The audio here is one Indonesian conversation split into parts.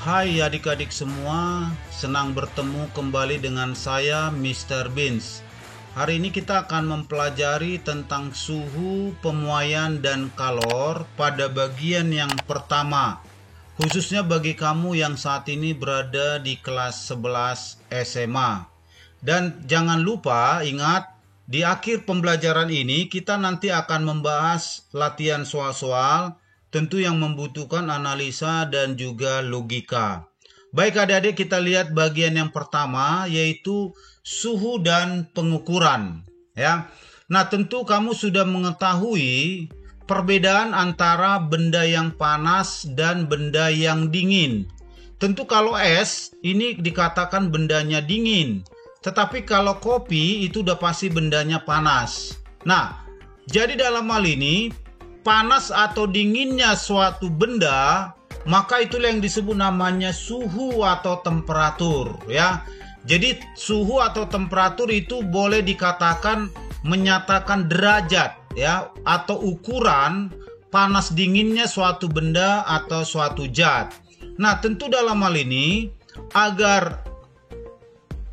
Hai adik-adik semua, senang bertemu kembali dengan saya Mr. Beans. Hari ini kita akan mempelajari tentang suhu, pemuaian, dan kalor pada bagian yang pertama. Khususnya bagi kamu yang saat ini berada di kelas 11 SMA. Dan jangan lupa, ingat, di akhir pembelajaran ini kita nanti akan membahas latihan soal-soal tentu yang membutuhkan analisa dan juga logika. Baik adik-adik, kita lihat bagian yang pertama yaitu suhu dan pengukuran, ya. Nah, tentu kamu sudah mengetahui perbedaan antara benda yang panas dan benda yang dingin. Tentu kalau es ini dikatakan bendanya dingin, tetapi kalau kopi itu udah pasti bendanya panas. Nah, jadi dalam hal ini panas atau dinginnya suatu benda, maka itulah yang disebut namanya suhu atau temperatur, ya. Jadi suhu atau temperatur itu boleh dikatakan menyatakan derajat, ya, atau ukuran panas dinginnya suatu benda atau suatu zat. Nah, tentu dalam hal ini agar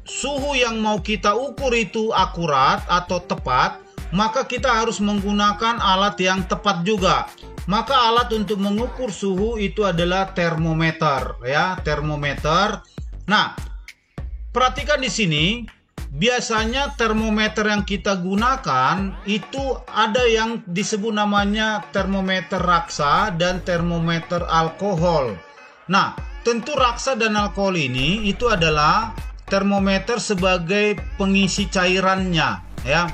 suhu yang mau kita ukur itu akurat atau tepat, maka kita harus menggunakan alat yang tepat juga. Maka alat untuk mengukur suhu itu adalah termometer, ya, termometer. Nah, perhatikan di sini, biasanya termometer yang kita gunakan itu ada yang disebut namanya termometer raksa dan termometer alkohol. Nah, tentu raksa dan alkohol ini itu adalah termometer sebagai pengisi cairannya, ya.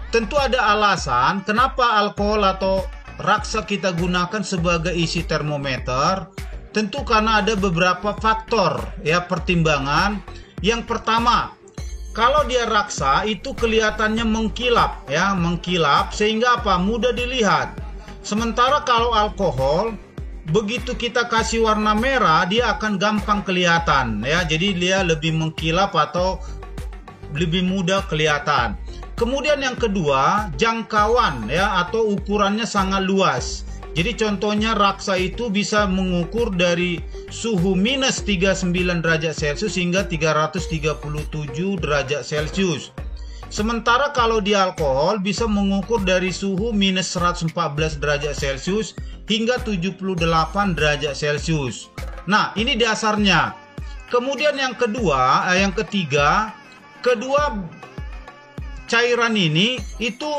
Tentu ada alasan kenapa alkohol atau raksa kita gunakan sebagai isi termometer. Tentu karena ada beberapa faktor, ya, pertimbangan. Yang pertama, kalau dia raksa itu kelihatannya mengkilap, ya, mengkilap sehingga apa? Mudah dilihat. Sementara kalau alkohol, begitu kita kasih warna merah, dia akan gampang kelihatan, ya. Jadi dia lebih mengkilap atau lebih mudah kelihatan. Kemudian yang kedua, jangkauan, ya, atau ukurannya sangat luas. Jadi contohnya raksa itu bisa mengukur dari suhu minus 39 derajat Celcius hingga 337 derajat Celcius. Sementara kalau di alkohol bisa mengukur dari suhu minus 114 derajat Celcius hingga 78 derajat Celcius. Nah, ini dasarnya. Kemudian yang ketiga, cairan ini itu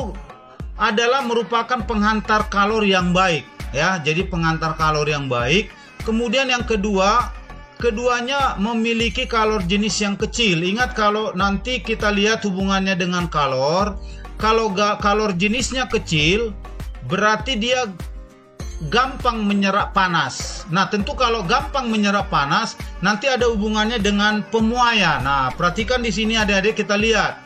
adalah merupakan penghantar kalor yang baik, ya. Jadi penghantar kalor yang baik. Kemudian yang keduanya memiliki kalor jenis yang kecil. Ingat, kalau nanti kita lihat hubungannya dengan kalor, kalau kalor jenisnya kecil berarti dia gampang menyerap panas. Nah, tentu kalau gampang menyerap panas nanti ada hubungannya dengan pemuaian. Nah, perhatikan di sini adik-adik, kita lihat.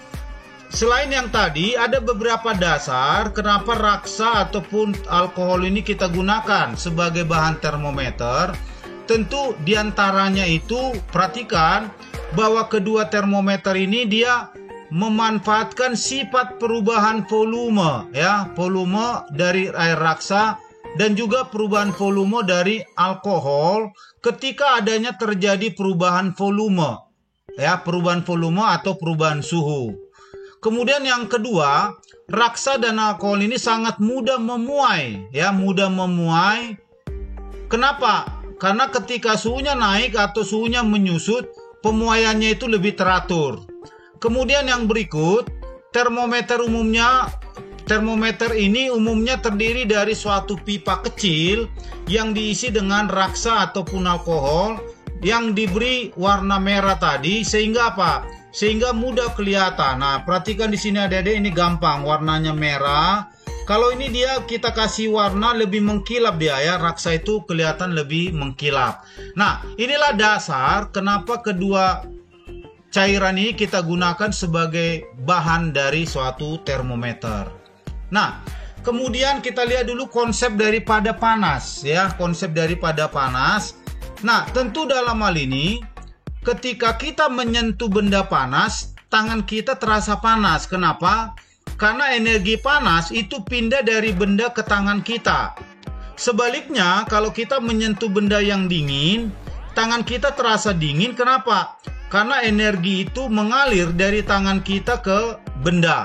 Selain yang tadi, ada beberapa dasar kenapa raksa ataupun alkohol ini kita gunakan sebagai bahan termometer. Tentu diantaranya itu, perhatikan bahwa kedua termometer ini dia memanfaatkan sifat perubahan volume, ya, volume dari air raksa dan juga perubahan volume dari alkohol ketika adanya terjadi perubahan volume, ya, perubahan volume atau perubahan suhu. Kemudian yang kedua, raksa dan alkohol ini sangat mudah memuai, ya, mudah memuai. Kenapa? Karena ketika suhunya naik atau suhunya menyusut, pemuaiannya itu lebih teratur. Kemudian yang berikut, termometer ini umumnya terdiri dari suatu pipa kecil yang diisi dengan raksa ataupun alkohol yang diberi warna merah tadi, sehingga apa? Sehingga mudah kelihatan. Nah, perhatikan di sini adik-adik, ini gampang, warnanya merah. Kalau ini dia kita kasih warna lebih mengkilap dia, ya, raksa itu kelihatan lebih mengkilap. Nah, inilah dasar kenapa kedua cairan ini kita gunakan sebagai bahan dari suatu termometer. Nah, kemudian kita lihat dulu konsep daripada panas, ya, konsep daripada panas. Nah, tentu dalam hal ini ketika kita menyentuh benda panas, tangan kita terasa panas. Kenapa? Karena energi panas itu pindah dari benda ke tangan kita. Sebaliknya, kalau kita menyentuh benda yang dingin, tangan kita terasa dingin. Kenapa? Karena energi itu mengalir dari tangan kita ke benda.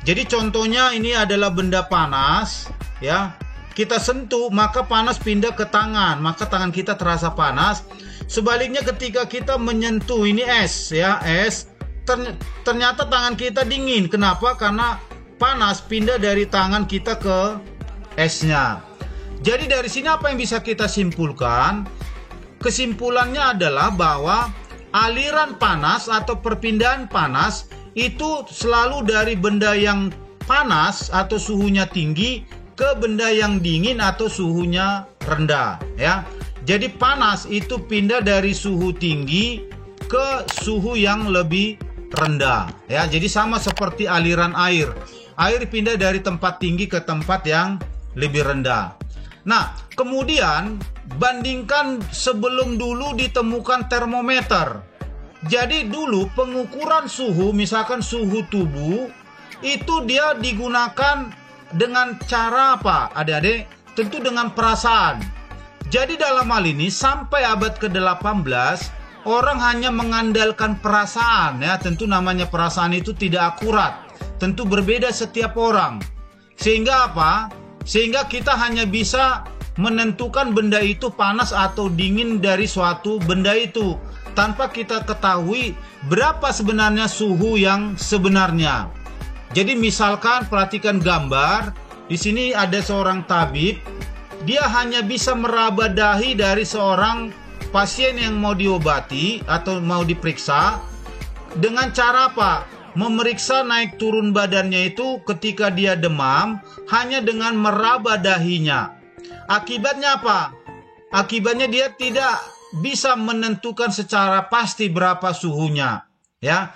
Jadi contohnya ini adalah benda panas, ya. Kita sentuh, maka panas pindah ke tangan, maka tangan kita terasa panas. Sebaliknya ketika kita menyentuh ini es, ya, es, ternyata tangan kita dingin. Kenapa? Karena panas pindah dari tangan kita ke esnya. Jadi dari sini apa yang bisa kita simpulkan? Kesimpulannya adalah bahwa aliran panas atau perpindahan panas itu selalu dari benda yang panas atau suhunya tinggi ke benda yang dingin atau suhunya rendah, ya. Jadi panas itu pindah dari suhu tinggi ke suhu yang lebih rendah, ya. Jadi sama seperti aliran air. Air pindah dari tempat tinggi ke tempat yang lebih rendah. Nah, kemudian bandingkan sebelum dulu ditemukan termometer. Jadi dulu pengukuran suhu, misalkan suhu tubuh, itu dia digunakan dengan cara apa, adik-adik? Tentu dengan perasaan. Jadi dalam hal ini sampai abad ke-18 orang hanya mengandalkan perasaan, ya. Tentu namanya perasaan itu tidak akurat. Tentu berbeda setiap orang. Sehingga apa? Sehingga kita hanya bisa menentukan benda itu panas atau dingin dari suatu benda itu tanpa kita ketahui berapa sebenarnya suhu yang sebenarnya. Jadi misalkan perhatikan gambar, di sini ada seorang tabib, dia hanya bisa meraba dahi dari seorang pasien yang mau diobati atau mau diperiksa dengan cara apa? Memeriksa naik turun badannya itu ketika dia demam hanya dengan meraba dahinya. Akibatnya apa? Akibatnya dia tidak bisa menentukan secara pasti berapa suhunya, ya.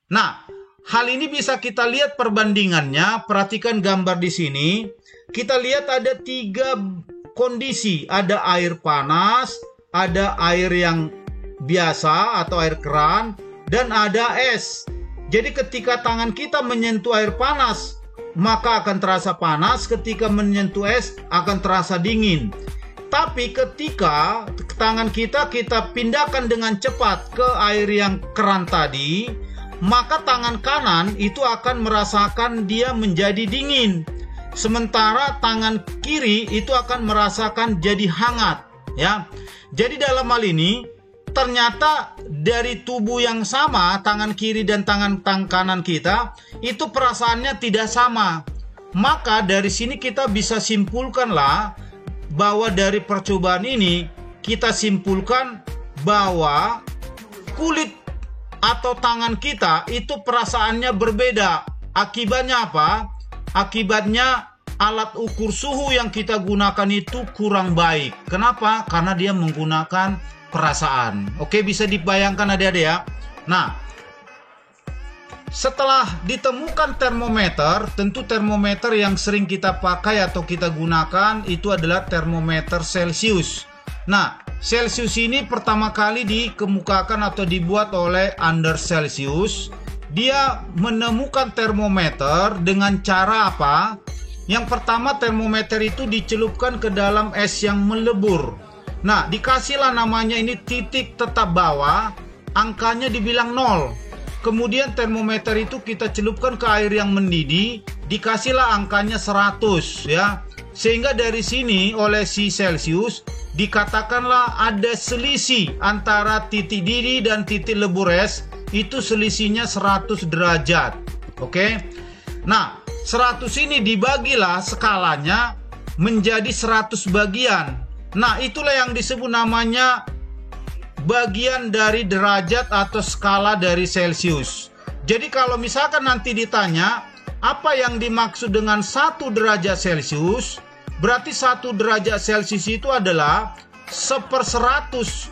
Nah, hal ini bisa kita lihat perbandingannya. Perhatikan gambar di sini. Kita lihat ada 3 kondisi. Ada air panas, ada air yang biasa atau air keran, dan ada es. Jadi ketika tangan kita menyentuh air panas, maka akan terasa panas. Ketika menyentuh es, akan terasa dingin. Tapi ketika tangan kita pindahkan dengan cepat ke air yang keran tadi, maka tangan kanan itu akan merasakan dia menjadi dingin. Sementara tangan kiri itu akan merasakan jadi hangat, ya. Jadi dalam hal ini ternyata dari tubuh yang sama, tangan kiri dan tangan kanan kita, itu perasaannya tidak sama. Maka dari sini kita bisa simpulkanlah bahwa dari percobaan ini, kita simpulkan bahwa kulit atau tangan kita itu perasaannya berbeda. Akibatnya apa? Akibatnya alat ukur suhu yang kita gunakan itu kurang baik. Kenapa? Karena dia menggunakan perasaan. Oke, bisa dibayangkan adik-adik ya. Nah, setelah ditemukan termometer, tentu termometer yang sering kita pakai atau kita gunakan itu adalah termometer Celsius. Nah, Celsius ini pertama kali dikemukakan atau dibuat oleh Anders Celsius. Dia menemukan termometer dengan cara apa? Yang pertama, termometer itu dicelupkan ke dalam es yang melebur. Nah, dikasihlah namanya ini titik tetap bawah, angkanya dibilang 0. Kemudian termometer itu kita celupkan ke air yang mendidih, dikasihlah angkanya 100, ya. Sehingga dari sini oleh si Celsius dikatakanlah ada selisih antara titik didih dan titik lebur es, itu selisihnya 100 derajat. Oke. Nah, 100 ini dibagilah skalanya menjadi 100 bagian. Nah, itulah yang disebut namanya bagian dari derajat atau skala dari Celsius. Jadi kalau misalkan nanti ditanya apa yang dimaksud dengan 1 derajat Celsius, berarti 1 derajat Celsius itu adalah 1/100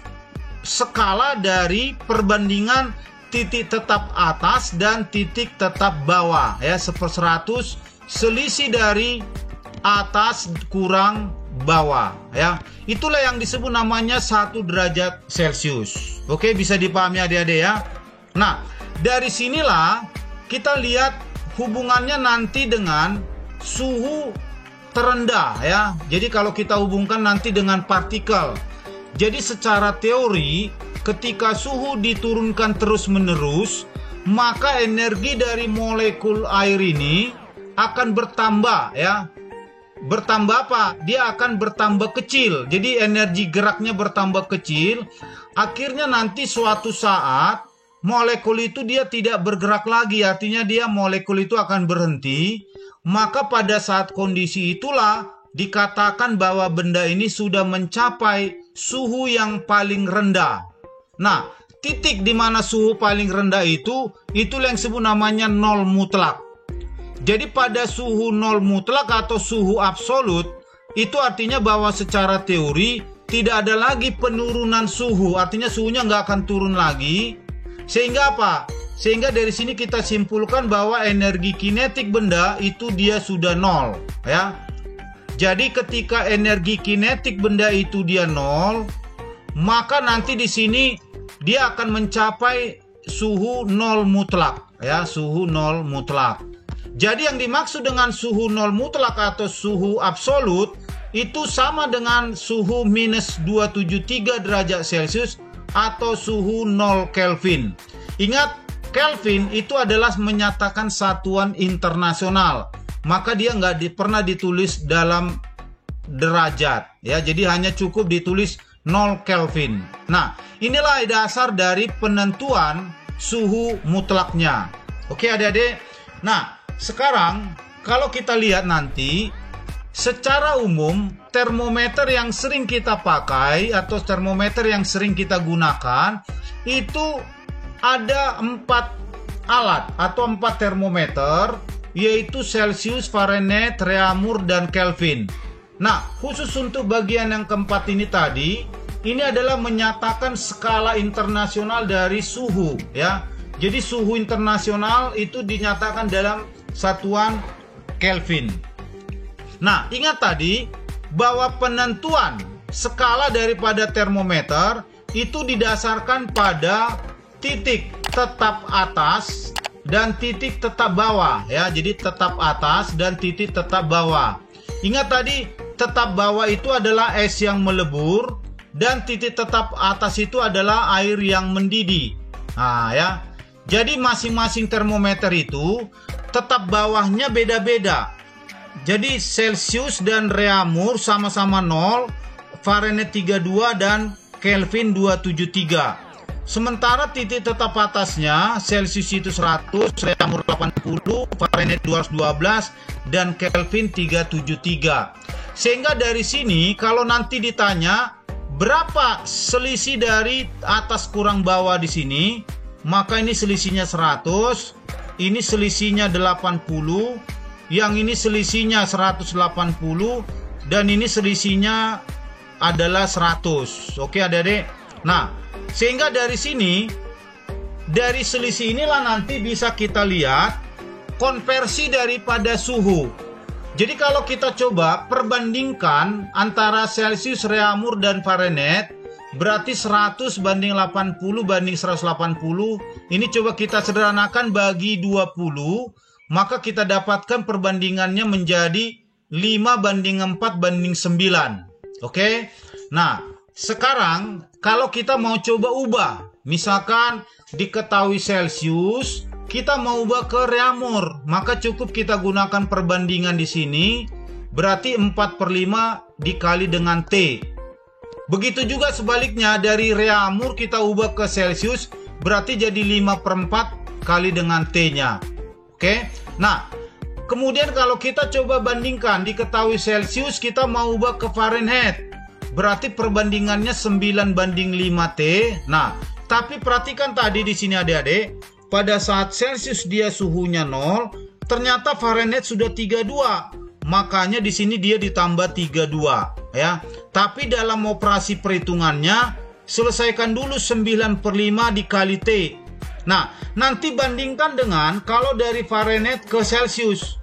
skala dari perbandingan titik tetap atas dan titik tetap bawah, ya. 1/100 selisih dari atas kurang bawah, ya. Itulah yang disebut namanya 1 derajat Celsius. Oke, bisa dipahami adik-adik ya. Nah, dari sinilah kita lihat hubungannya nanti dengan suhu terendah, ya. Jadi kalau kita hubungkan nanti dengan partikel. Jadi secara teori, ketika suhu diturunkan terus-menerus, maka energi dari molekul air ini akan bertambah, ya. Bertambah apa? Dia akan bertambah kecil. Jadi energi geraknya bertambah kecil. Akhirnya nanti suatu saat molekul itu dia tidak bergerak lagi. Artinya dia molekul itu akan berhenti. Maka pada saat kondisi itulah dikatakan bahwa benda ini sudah mencapai suhu yang paling rendah. Nah, titik di mana suhu paling rendah itu yang disebut namanya nol mutlak. Jadi pada suhu nol mutlak atau suhu absolut, itu artinya bahwa secara teori tidak ada lagi penurunan suhu. Artinya suhunya nggak akan turun lagi. Sehingga apa? Sehingga dari sini kita simpulkan bahwa energi kinetik benda itu dia sudah nol, ya. Jadi ketika energi kinetik benda itu dia nol, maka nanti di sini dia akan mencapai suhu nol mutlak, ya, suhu nol mutlak. Jadi yang dimaksud dengan suhu nol mutlak atau suhu absolut itu sama dengan suhu minus 273 derajat Celcius atau suhu 0 Kelvin. Ingat, Kelvin itu adalah menyatakan satuan internasional. Maka dia nggak pernah ditulis dalam derajat, ya. Jadi hanya cukup ditulis 0 Kelvin. Nah, inilah dasar dari penentuan suhu mutlaknya. Oke, adik-adik. Nah, sekarang kalau kita lihat nanti, secara umum termometer yang sering kita pakai atau termometer yang sering kita gunakan itu ada 4 alat atau 4 termometer, yaitu Celcius, Fahrenheit, Reaumur, dan Kelvin. Nah, khusus untuk bagian yang keempat ini tadi, ini adalah menyatakan skala internasional dari suhu, ya. Jadi suhu internasional itu dinyatakan dalam satuan Kelvin. Nah, ingat tadi bahwa penentuan skala daripada termometer itu didasarkan pada titik tetap atas dan titik tetap bawah, ya. Jadi tetap atas dan titik tetap bawah. Ingat tadi tetap bawah itu adalah es yang melebur dan titik tetap atas itu adalah air yang mendidih. Nah, ya. Jadi masing-masing termometer itu tetap bawahnya beda-beda. Jadi Celcius dan Reaumur sama-sama 0, Fahrenheit 32 dan Kelvin 273. Sementara titik tetap atasnya Celcius itu 100, Reaumur 80, Fahrenheit 212 dan Kelvin 373. Sehingga dari sini kalau nanti ditanya berapa selisih dari atas kurang bawah di sini, maka ini selisihnya 100, ini selisihnya 80, yang ini selisihnya 180, dan ini selisihnya adalah 100. Oke, adik-adik. Nah, sehingga dari sini, dari selisih inilah nanti bisa kita lihat konversi daripada suhu. Jadi kalau kita coba perbandingkan antara Celcius, Reaumur, dan Fahrenheit, berarti 100 banding 80 banding 180. Ini coba kita sederhanakan bagi 20, maka kita dapatkan perbandingannya menjadi 5 banding 4 banding 9. Oke? Nah, sekarang kalau kita mau coba ubah, misalkan diketahui Celcius, kita mau ubah ke Reaumur, maka cukup kita gunakan perbandingan di sini, berarti 4/5 dikali dengan T. Begitu juga sebaliknya, dari Reaumur kita ubah ke Celcius, berarti jadi 5/4 kali dengan T-nya. Oke? Nah, kemudian kalau kita coba bandingkan, diketahui Celcius, kita mau ubah ke Fahrenheit, berarti perbandingannya 9 banding 5T. Nah, tapi perhatikan tadi di sini adik-adik, pada saat Celcius dia suhunya 0, ternyata Fahrenheit sudah 32. Makanya di sini dia ditambah 32, ya. Tapi dalam operasi perhitungannya selesaikan dulu 9/5 dikali T. Nah, nanti bandingkan dengan kalau dari Fahrenheit ke Celcius.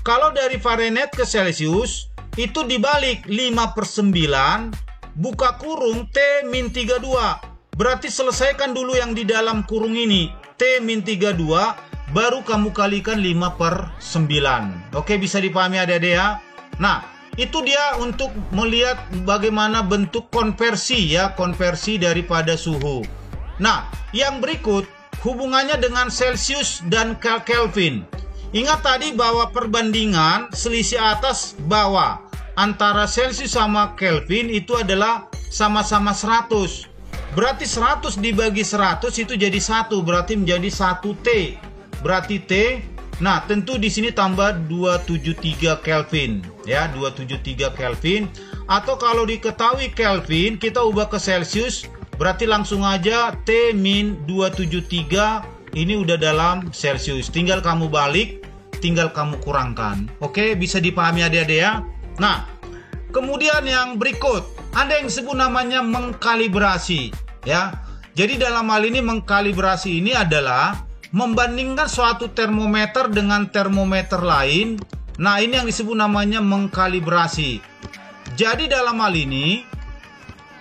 Kalau dari Fahrenheit ke Celcius itu dibalik 5/9 buka kurung T-32. Berarti selesaikan dulu yang di dalam kurung ini, T-32, baru kamu kalikan 5/9. Oke, bisa dipahami adik-adik ya? Nah, Itu dia untuk melihat bagaimana bentuk konversi ya, konversi daripada suhu. Nah, yang berikut hubungannya dengan Celsius dan Kelvin. Ingat tadi bahwa perbandingan selisih atas bawah antara Celsius sama Kelvin itu adalah sama-sama 100. Berarti 100 dibagi 100 itu jadi 1, berarti menjadi 1T. Berarti T. Nah, tentu di sini tambah 273 Kelvin ya, 273 Kelvin. Atau kalau diketahui Kelvin, kita ubah ke Celsius, berarti langsung aja T min 273 ini udah dalam Celsius. Tinggal kamu balik, tinggal kamu kurangkan. Oke, bisa dipahami adik-adik ya. Nah, kemudian yang berikut, ada yang disebut namanya mengkalibrasi ya. Jadi dalam hal ini mengkalibrasi ini adalah membandingkan suatu termometer dengan termometer lain. Nah, ini yang disebut namanya mengkalibrasi. Jadi dalam hal ini,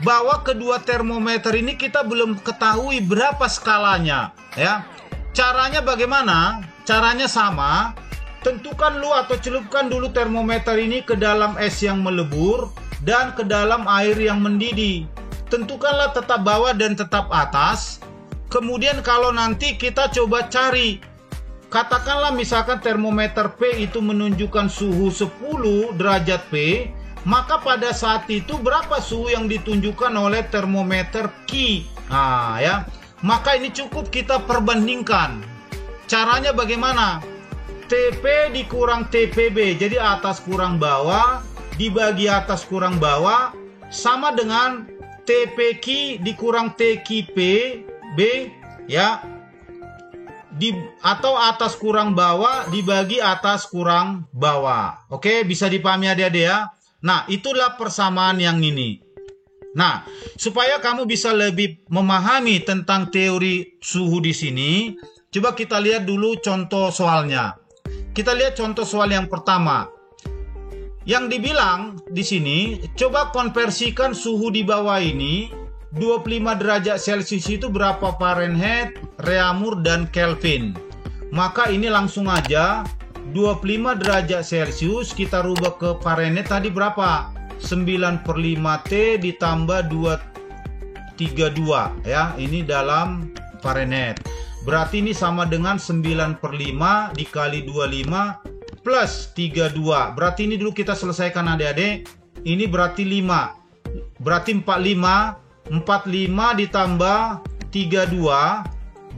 bahwa kedua termometer ini kita belum ketahui berapa skalanya ya. Caranya bagaimana? Caranya sama. Tentukan dulu atau celupkan dulu termometer ini ke dalam es yang melebur dan ke dalam air yang mendidih. Tentukanlah tetap bawah dan tetap atas. Kemudian kalau nanti kita coba cari, katakanlah misalkan termometer P itu menunjukkan suhu 10 derajat P, maka pada saat itu berapa suhu yang ditunjukkan oleh termometer Q? Nah ya, maka ini cukup kita perbandingkan. Caranya bagaimana? TP dikurang TPB, jadi atas kurang bawah dibagi atas kurang bawah sama dengan TPQ dikurang TQP B ya, atau atas kurang bawah dibagi atas kurang bawah. Oke, bisa dipahami adik-adik ya. Nah, itulah persamaan yang ini. Nah, supaya kamu bisa lebih memahami tentang teori suhu di sini, coba kita lihat dulu contoh soalnya. Kita lihat contoh soal yang pertama. Yang dibilang di sini, coba konversikan suhu di bawah ini 25 derajat Celcius itu berapa Fahrenheit, Reaumur, dan Kelvin. Maka ini langsung aja 25 derajat Celcius kita rubah ke Fahrenheit tadi berapa? 9/5T ditambah 232 ya. Ini dalam Fahrenheit. Berarti ini sama dengan 9/5 dikali 25 plus 32. Berarti ini dulu kita selesaikan adik-adik. Ini berarti 5. Berarti 45 ditambah 32,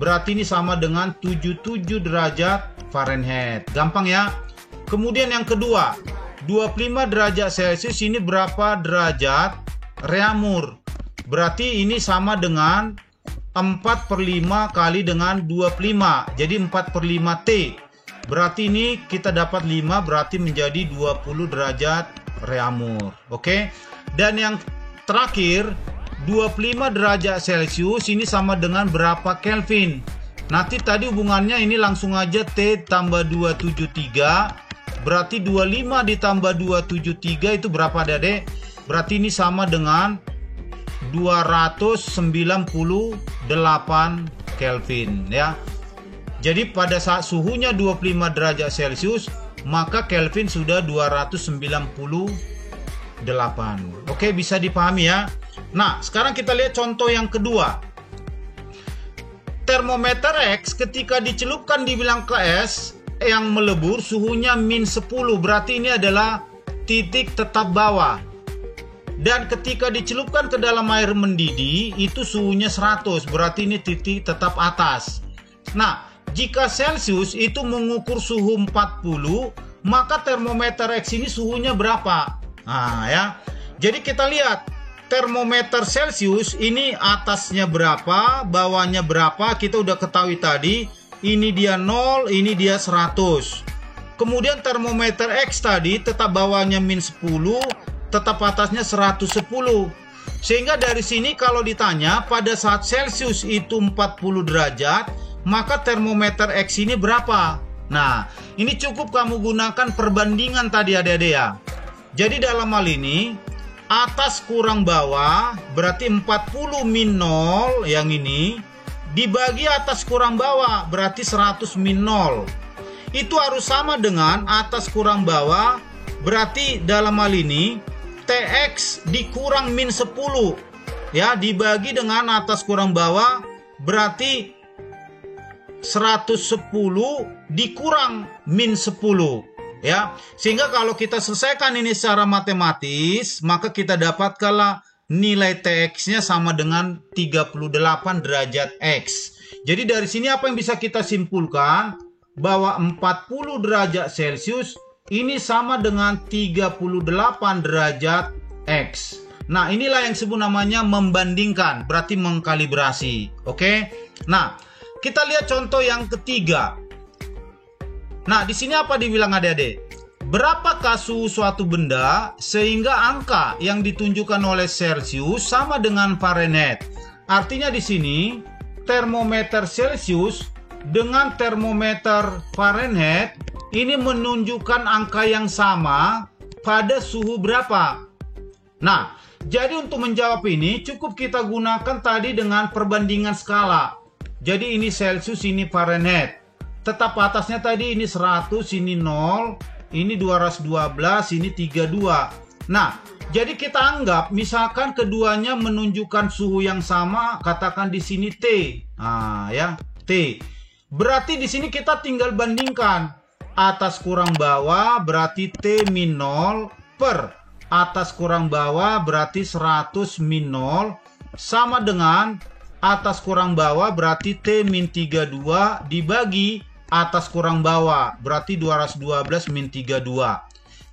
berarti ini sama dengan 77 derajat Fahrenheit. Gampang ya. Kemudian yang kedua, 25 derajat Celcius ini berapa derajat Reaumur? Berarti ini sama dengan 4/5 kali dengan 25, jadi 4/5T. Berarti ini kita dapat 5, berarti menjadi 20 derajat Reaumur. Oke. Dan yang terakhir, 25 derajat Celcius ini sama dengan berapa Kelvin? Nanti tadi hubungannya ini langsung aja T tambah 273. Berarti 25 ditambah 273 itu berapa adik? Berarti ini sama dengan 298 Kelvin ya. Jadi pada saat suhunya 25 derajat Celcius, maka Kelvin sudah 298. Oke, bisa dipahami ya. Nah, sekarang kita lihat contoh yang kedua. Termometer X ketika dicelupkan di bilang ke es yang melebur suhunya -10, berarti ini adalah titik tetap bawah. Dan ketika dicelupkan ke dalam air mendidih itu suhunya 100, berarti ini titik tetap atas. Nah, jika Celsius itu mengukur suhu 40, maka termometer X ini suhunya berapa? Nah ya, jadi kita lihat termometer Celsius ini atasnya berapa, bawahnya berapa, kita udah ketahui tadi. Ini dia 0, ini dia 100. Kemudian termometer X tadi tetap bawahnya -10, tetap atasnya 110. Sehingga dari sini kalau ditanya pada saat Celsius itu 40 derajat, maka termometer X ini berapa? Nah, ini cukup kamu gunakan perbandingan tadi adik-adik ya. Jadi dalam hal ini atas kurang bawah berarti 40 min 0 yang ini dibagi atas kurang bawah berarti 100 min 0. Itu harus sama dengan atas kurang bawah Berarti dalam hal ini TX dikurang min 10 ya, dibagi dengan atas kurang bawah, berarti 110 dikurang min 10 ya. Sehingga kalau kita selesaikan ini secara matematis, maka kita dapatkanlah nilai TX-nya sama dengan 38 derajat X. Jadi dari sini apa yang bisa kita simpulkan? Bahwa 40 derajat Celcius ini sama dengan 38 derajat X. Nah, inilah yang disebut namanya membandingkan, berarti mengkalibrasi. Oke? Nah, kita lihat contoh yang ketiga. Nah, di sini apa dibilang adik-adik? Berapakah suhu suatu benda sehingga angka yang ditunjukkan oleh Celcius sama dengan Fahrenheit? Artinya di sini termometer Celcius dengan termometer Fahrenheit ini menunjukkan angka yang sama pada suhu berapa? Nah, jadi untuk menjawab ini cukup kita gunakan tadi dengan perbandingan skala. Jadi ini Celcius, ini Fahrenheit. Tetap atasnya tadi ini 100, ini 0, ini 212, ini 32. Nah, jadi kita anggap misalkan keduanya menunjukkan suhu yang sama, katakan di sini T. Nah, ya, T. Berarti di sini kita tinggal bandingkan. Atas kurang bawah berarti T min 0 per atas kurang bawah berarti 100 min 0 sama dengan atas kurang bawah berarti T min 32 dibagi atas kurang bawah berarti 212 min 32.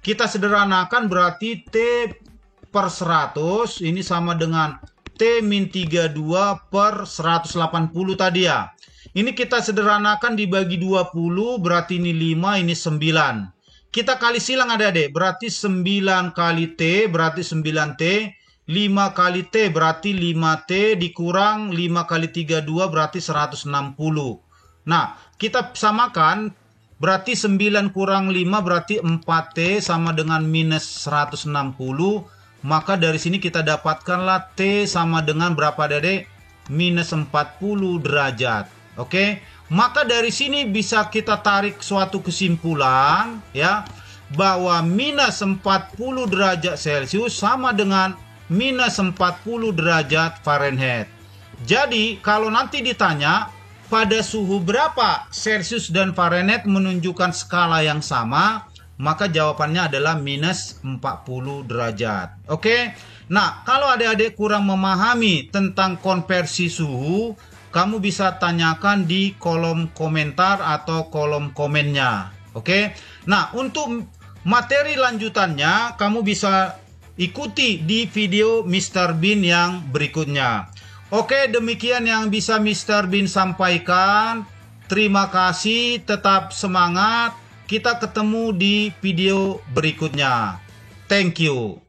Kita sederhanakan berarti T per 100 ini sama dengan T min 32 per 180 tadi ya. Ini kita sederhanakan dibagi 20 berarti ini 5, ini 9. Kita kali silang adik-adik, berarti 9 kali T berarti 9T, 5 kali T berarti 5T dikurang 5 kali 32 berarti 160. Nah, kita samakan berarti 9 kurang 5 berarti 4T sama dengan minus 160. Maka dari sini kita dapatkanlah T sama dengan berapa adik-adik? Minus 40 derajat. Oke, maka dari sini bisa kita tarik suatu kesimpulan ya, bahwa minus 40 derajat Celcius sama dengan minus 40 derajat Fahrenheit. Jadi kalau nanti ditanya pada suhu berapa Celcius dan Fahrenheit menunjukkan skala yang sama, maka jawabannya adalah minus 40 derajat. Oke, nah kalau adik-adik kurang memahami tentang konversi suhu, kamu bisa tanyakan di kolom komentar atau kolom komennya. Oke. Nah, untuk materi lanjutannya kamu bisa ikuti di video Mr. Bean yang berikutnya. Oke, demikian yang bisa Mr. Bean sampaikan. Terima kasih, tetap semangat. Kita ketemu di video berikutnya. Thank you.